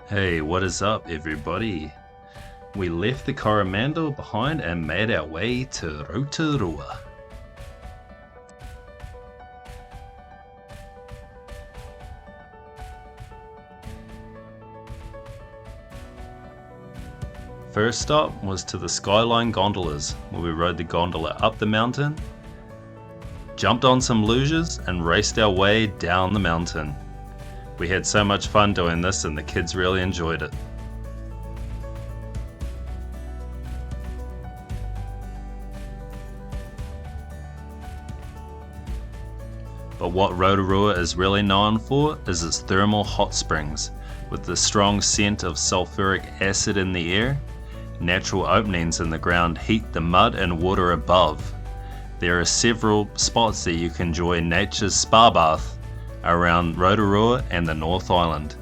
Hey, what is up everybody? We left the Coromandel behind and made our way to Rotorua. First stop was to the Skyline gondolas, where we rode the gondola up the mountain, jumped on some luges and raced our way down the mountain. We had so much fun doing this and the kids really enjoyed it. But what Rotorua is really known for is its thermal hot springs, with the strong scent of sulfuric acid in the air. Natural openings in the ground heat the mud and water above. There are several spots that you can enjoy nature's spa bath around Rotorua and the North Island.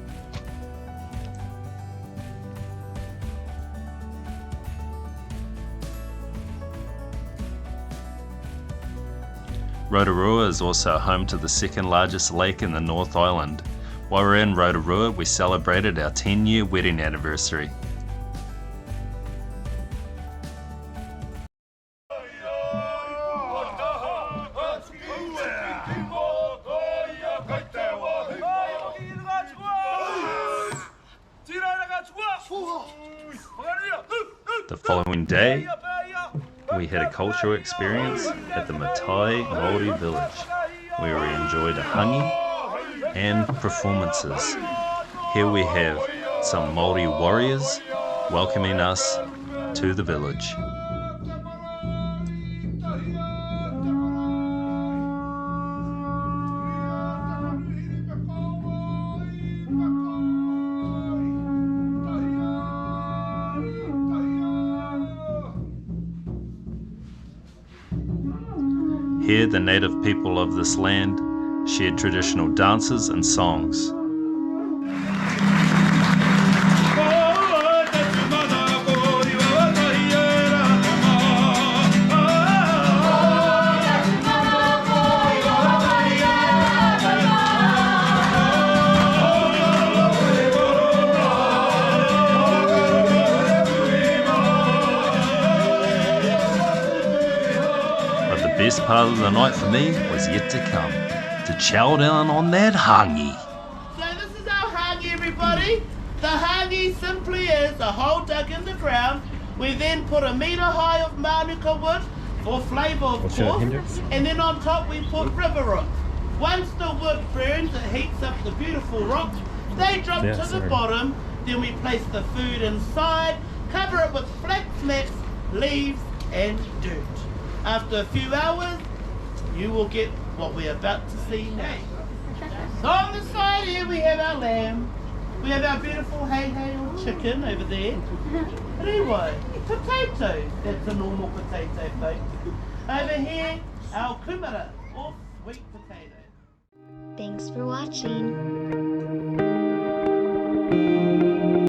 Rotorua is also home to the second largest lake in the North Island. While we're in Rotorua, we celebrated our 10-year wedding anniversary. The following day, we had a cultural experience at the Matai Māori village, where we enjoyed a hangi and performances. Here we have some Māori warriors welcoming us to the village. Here, the native people of this land shared traditional dances and songs. The best part of the night for me was yet to come, to chow down on that hangi. So this is our hangi, everybody. The hangi simply is a hole dug in the ground. We then put a metre high of manuka wood for flavour of course, and then on top we put river root. Once the wood burns, it heats up the beautiful rocks. They drop to the bottom, then we place the food inside, cover it with flax mats, leaves and dirt. After a few hours, you will get what we're about to see now. So on the side here we have our lamb, we have our beautiful hey or chicken over there. But anyway, potato, that's a normal potato folks. Over here, our kumara or sweet potato. Thanks for watching.